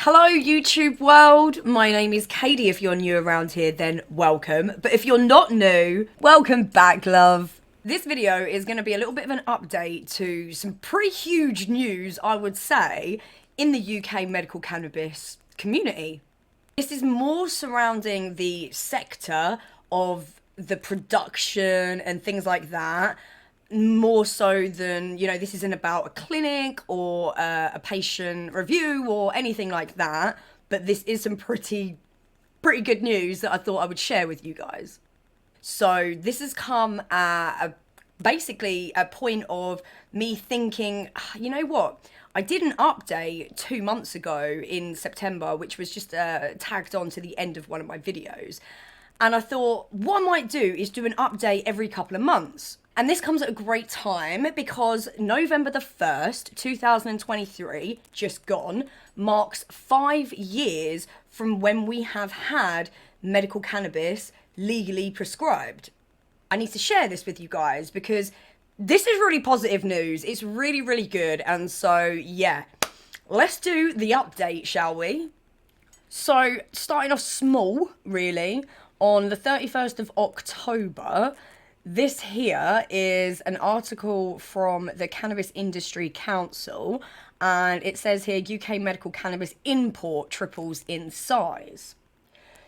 Hello YouTube world, my name is Katie. If you're new around here, then welcome. But if you're not new, welcome back, love. This video is going to be a little bit of an update to some pretty huge news, I would say, in the UK medical cannabis community. This is more surrounding the sector of the production and things like that, more so than, this isn't about a clinic or a patient review or anything like that, but this is some pretty good news that I thought I would share with you guys. So this has come at basically a point of me thinking, you know what? I did an update 2 months ago in September, which was just tagged on to the end of one of my videos. And I thought, what I might do is do an update every couple of months. And this comes at a great time because November the 1st, 2023, just gone, marks 5 years from when we have had medical cannabis legally prescribed. I need to share this with you guys because this is really positive news. It's really, really good. And so, yeah, let's do the update, shall we? So, starting off small, really, on the 31st of October, this here is an article from the Cannabis Industry Council, and it says here UK medical cannabis import triples in size.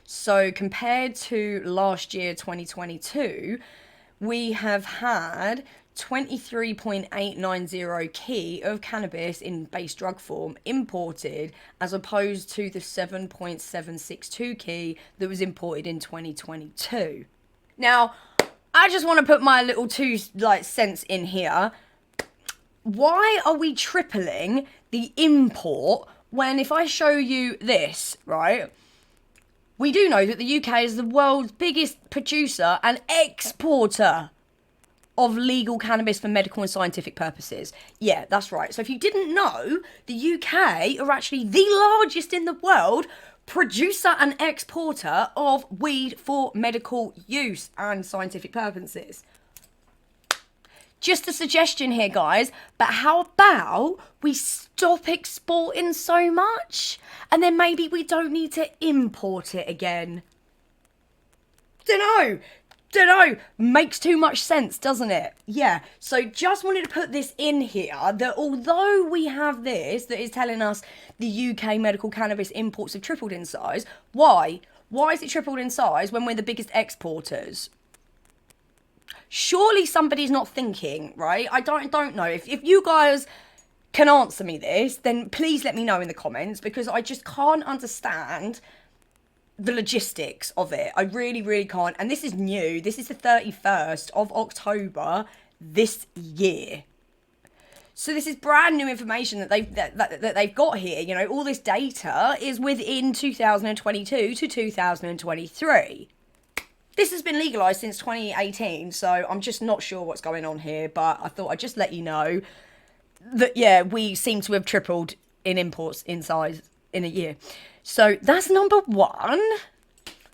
So compared to last year, 2022, we have had 23.890 key of cannabis in base drug form imported, as opposed to the 7.762 key that was imported in 2022. Now, I just want to put my little cents in here. Why are we tripling the import when, if I show you this, right? We do know that the UK is the world's biggest producer and exporter of legal cannabis for medical and scientific purposes. Yeah, that's right. So if you didn't know, the UK are actually the largest in the world producer and exporter of weed for medical use and scientific purposes. Just a suggestion here, guys, but how about we stop exporting so much and then maybe we don't need to import it again? Dunno. Makes too much sense, doesn't it? Yeah, so just wanted to put this in here, that although we have this that is telling us the UK medical cannabis imports have tripled in size, why? Why is it tripled in size when we're the biggest exporters? Surely somebody's not thinking, right? I don't know. If you guys can answer me this, then please let me know in the comments, because I just can't understand the logistics of it. I really can't. And this is new. This is the 31st of October this year. So this is brand new information that they've got here. You know, all this data is within 2022 to 2023. This has been legalized since 2018, so I'm just not sure what's going on here, but I thought I'd just let you know that, yeah, we seem to have tripled in imports in size in a year. So that's number one.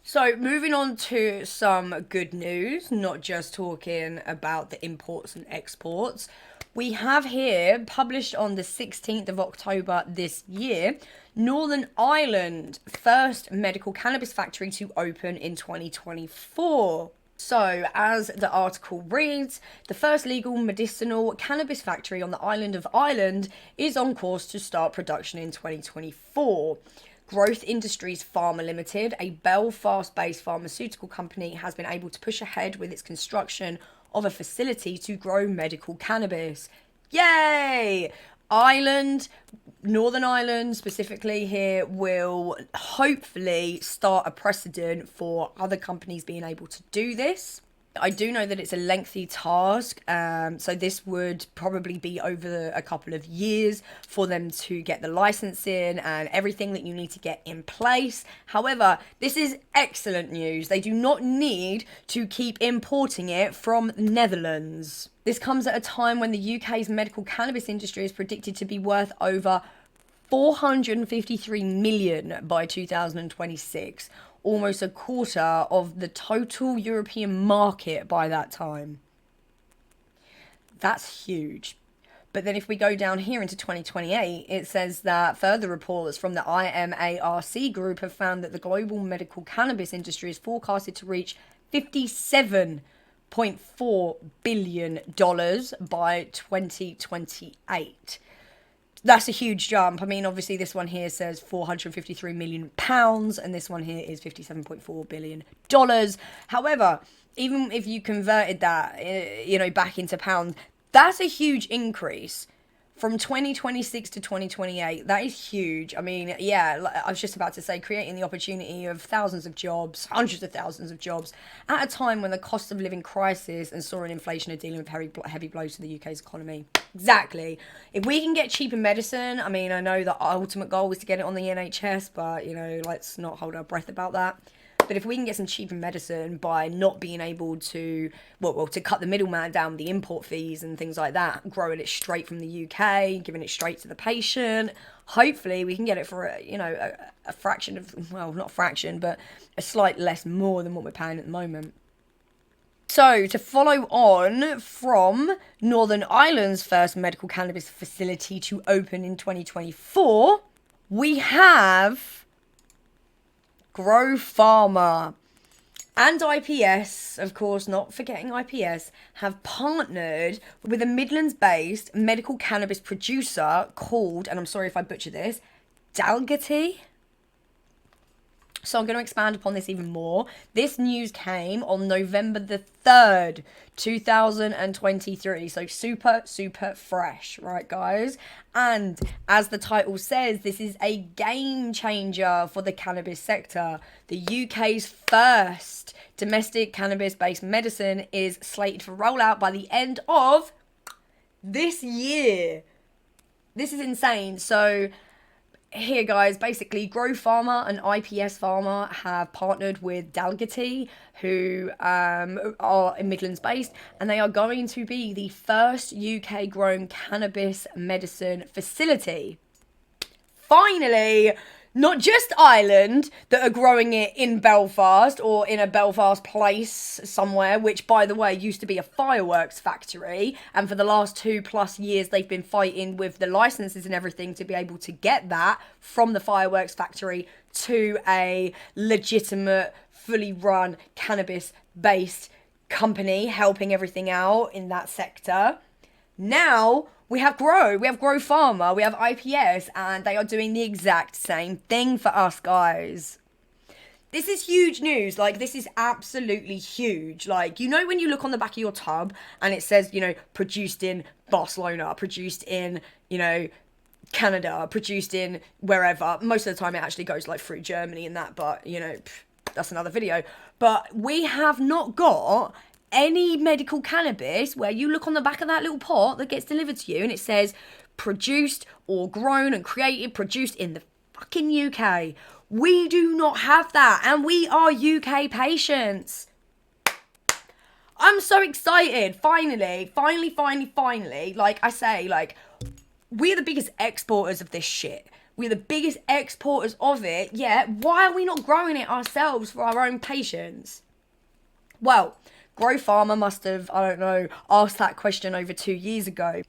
So moving on to some good news, not just talking about the imports and exports. We have here, published on the 16th of October this year, Northern Ireland, first medical cannabis factory to open in 2024. So, as the article reads, the first legal medicinal cannabis factory on the island of Ireland is on course to start production in 2024. Growth Industries Pharma Limited, a Belfast-based pharmaceutical company, has been able to push ahead with its construction of a facility to grow medical cannabis. Yay! Ireland, Northern Ireland specifically here, will hopefully start a precedent for other companies being able to do this. I do know that it's a lengthy task, so this would probably be over a couple of years for them to get the licensing and everything that you need to get in place. However, this is excellent news. They do not need to keep importing it from Netherlands. This comes at a time when the UK's medical cannabis industry is predicted to be worth over 453 million by 2026. Almost a quarter of the total European market by that time. That's huge. But then if we go down here into 2028, it says that further reports from the IMARC group have found that the global medical cannabis industry is forecasted to reach $57.4 billion by 2028. That's a huge jump. I mean, obviously this one here says £453 million, and this one here is $57.4 billion. However, even if you converted that, back into pounds, that's a huge increase from 2026 to 2028. That is huge. I mean, yeah, I was just about to say, creating the opportunity of thousands of jobs, hundreds of thousands of jobs, at a time when the cost of living crisis and soaring inflation are dealing with heavy blows to the UK's economy. Exactly. If we can get cheaper medicine, I mean, I know the ultimate goal is to get it on the NHS, but, let's not hold our breath about that. But if we can get some cheaper medicine by not being able to, to cut the middleman down, the import fees and things like that, growing it straight from the UK, giving it straight to the patient, hopefully we can get it for, a fraction of, well, not a fraction, but a slight less more than what we're paying at the moment. So, to follow on from Northern Ireland's first medical cannabis facility to open in 2024, we have Grow Pharma and IPS, of course, not forgetting IPS, have partnered with a Midlands-based medical cannabis producer called, and I'm sorry if I butcher this, Dalgety. So I'm going to expand upon this even more. This news came on November the 3rd, 2023. So super, super fresh, right, guys? And as the title says, this is a game changer for the cannabis sector. The UK's first domestic cannabis-based medicine is slated for rollout by the end of this year. This is insane. So here, guys, basically Grow Pharma and IPS Pharma have partnered with Dalgety, who are in Midlands based, and they are going to be the first UK grown cannabis medicine facility. Finally, not just Ireland that are growing it in Belfast or in a Belfast place somewhere, which, by the way, used to be a fireworks factory. And for the last 2+ years, they've been fighting with the licenses and everything to be able to get that from the fireworks factory to a legitimate, fully run cannabis-based company, helping everything out in that sector. Now we have Grow Pharma, we have IPS, and they are doing the exact same thing for us, guys. This is huge news. Like, this is absolutely huge. Like, when you look on the back of your tub and it says, produced in Barcelona, produced in, Canada, produced in wherever. Most of the time it actually goes like through Germany and that, but, that's another video. But we have not got any medical cannabis where you look on the back of that little pot that gets delivered to you and it says produced or grown and created, produced in the fucking UK. We do not have that, and we are UK patients. I'm so excited. Finally. Like I say, we're the biggest exporters of this shit. We're the biggest exporters of it. Yeah, why are we not growing it ourselves for our own patients? Well, Grow Pharma must have, asked that question over 2 years ago.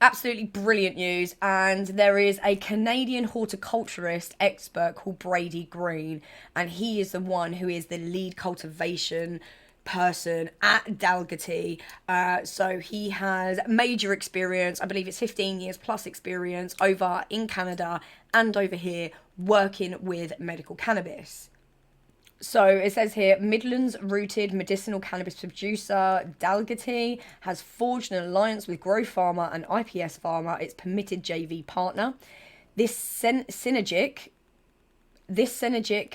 Absolutely brilliant news. And there is a Canadian horticulturist expert called Brady Green, and he is the one who is the lead cultivation person at Dalgety. So he has major experience. I believe it's 15 years plus experience over in Canada and over here working with medical cannabis. So it says here, Midlands-rooted medicinal cannabis producer Dalgety has forged an alliance with Grow Pharma and IPS Pharma, its permitted JV partner. This synergic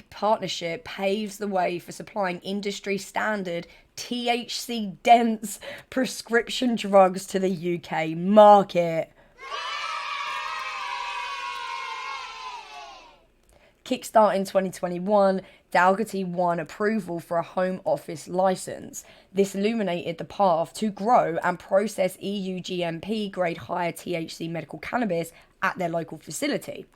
partnership paves the way for supplying industry-standard THC-dense prescription drugs to the UK market. Kickstart in 2021, Dalgety won approval for a home office license. This illuminated the path to grow and process EU GMP grade higher THC medical cannabis at their local facility.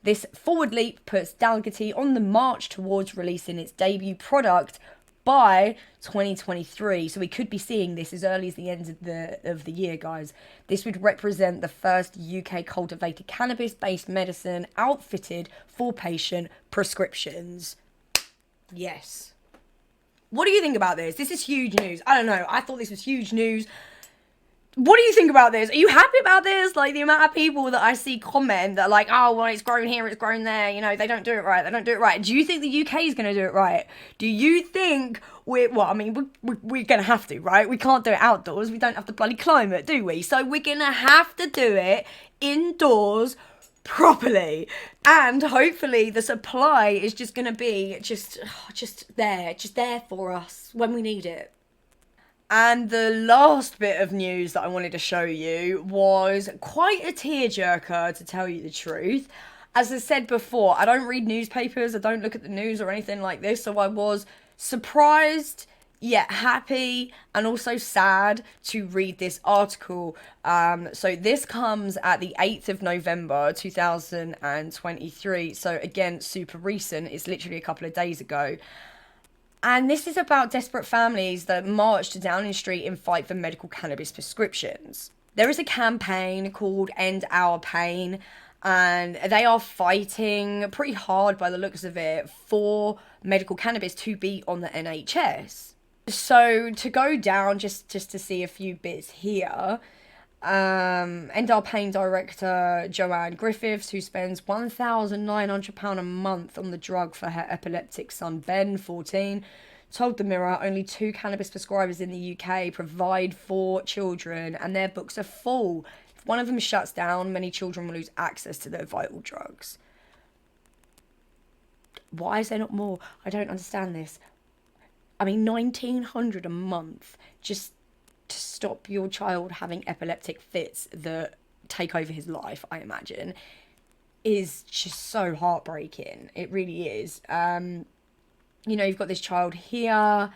This forward leap puts Dalgety on the march towards releasing its debut product by 2023. So we could be seeing this as early as the end of the year, guys. This would represent the first UK cultivated cannabis-based medicine outfitted for patient prescriptions. Yes. What do you think about this? This is huge news. I don't know. I thought this was huge news. What do you think about this? Are you happy about this? Like, the amount of people that I see comment that are like, oh, well, it's grown here, it's grown there. You know, they don't do it right. They don't do it right. Do you think the UK is going to do it right? Do you think we're going to have to, right? We can't do it outdoors. We don't have the bloody climate, do we? So we're going to have to do it indoors properly. And hopefully the supply is just going to be just there for us when we need it. And the last bit of news that I wanted to show you was quite a tearjerker, to tell you the truth. As I said before, I don't read newspapers, I don't look at the news or anything like this, so I was surprised, yet happy, and also sad to read this article. So this comes at the 8th of November, 2023, so again, super recent, it's literally a couple of days ago. And this is about desperate families that marched to Downing Street in fight for medical cannabis prescriptions. There is a campaign called End Our Pain, and they are fighting pretty hard by the looks of it for medical cannabis to be on the NHS. So to go down, just to see a few bits here, End Our Pain director Joanne Griffiths, who spends £1,900 a month on the drug for her epileptic son Ben, 14, told the Mirror only 2 cannabis prescribers in the UK provide for children, and their books are full. If one of them shuts down, many children will lose access to their vital drugs. Why is there not more? I don't understand this. I mean, £1,900 a month just to stop your child having epileptic fits that take over his life, I imagine, is just so heartbreaking. It really is. You know, you've got this child here,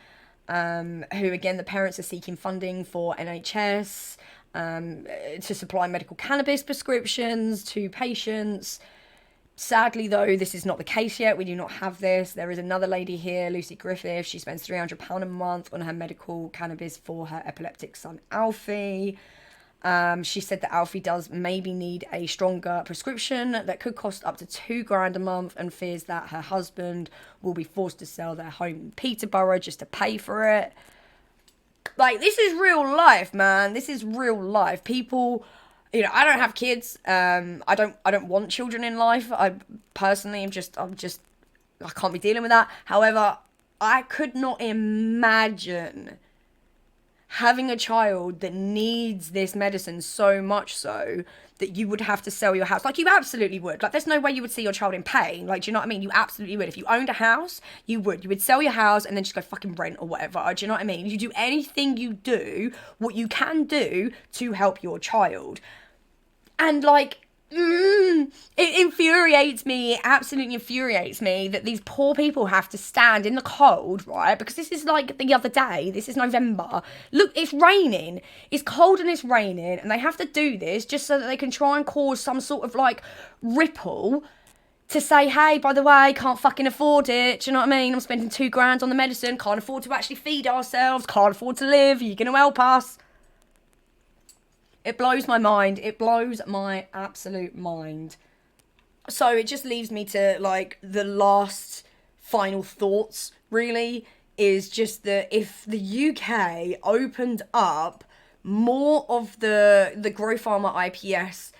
who, again, the parents are seeking funding for NHS, to supply medical cannabis prescriptions to patients. Sadly, though, this is not the case yet. We do not have this. There is another lady here, Lucy Griffith. She spends £300 a month on her medical cannabis for her epileptic son, Alfie. She said that Alfie does maybe need a stronger prescription that could cost up to £2,000 a month, and fears that her husband will be forced to sell their home in Peterborough just to pay for it. Like, this is real life, man. This is real life. People... You know, I don't have kids. I don't want children in life. I personally am I can't be dealing with that. However, I could not imagine having a child that needs this medicine so much so that you would have to sell your house. Like, you absolutely would. Like, there's no way you would see your child in pain. Like, do you know what I mean? You absolutely would. If you owned a house, you would. You would sell your house and then just go fucking rent or whatever. Do you know what I mean? You do anything you do, what you can do to help your child. And, like, it infuriates me, it absolutely infuriates me that these poor people have to stand in the cold, right? Because this is like the other day, this is November. Look, it's raining, it's cold and it's raining, and they have to do this just so that they can try and cause some sort of, like, ripple to say, hey, by the way, can't fucking afford it, do you know what I mean? I'm spending £2,000 on the medicine, can't afford to actually feed ourselves, can't afford to live, are you going to help us? It blows my mind. It blows my absolute mind. So it just leaves me to, like, the last final thoughts, really, is just that if the UK opened up more of the Grow Pharma IPS,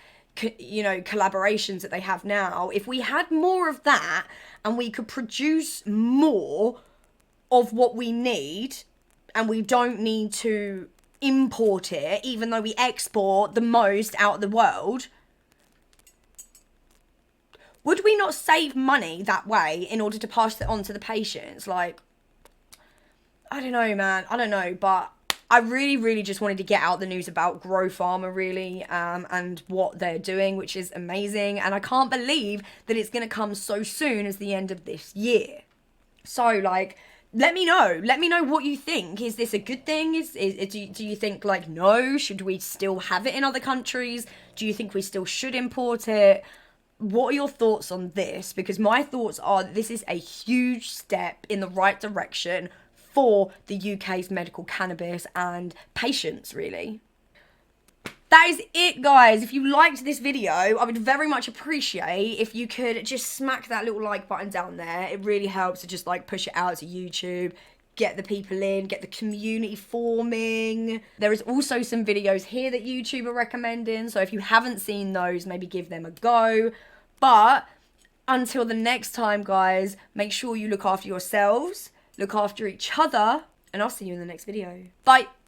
you know, collaborations that they have now, if we had more of that and we could produce more of what we need, and we don't need to import it, even though we export the most out of the world, would we not save money that way in order to pass it on to the patients? Like, I don't know, man. I don't know, but I really just wanted to get out the news about Grow Pharma, really, and what they're doing, which is amazing. And I can't believe that it's going to come so soon as the end of this year. So, like, let me know what you think. Is this a good thing? Do you think, like, no, should we still have it in other countries? Do you think we still should import it? What are your thoughts on this? Because my thoughts are that this is a huge step in the right direction for the UK's medical cannabis and patients, really. That is it, guys. If you liked this video, I would very much appreciate if you could just smack that little like button down there. It really helps to just like push it out to YouTube, get the people in, get the community forming. There is also some videos here that YouTube are recommending, so if you haven't seen those, maybe give them a go. But until the next time, guys, make sure you look after yourselves, look after each other, and I'll see you in the next video. Bye.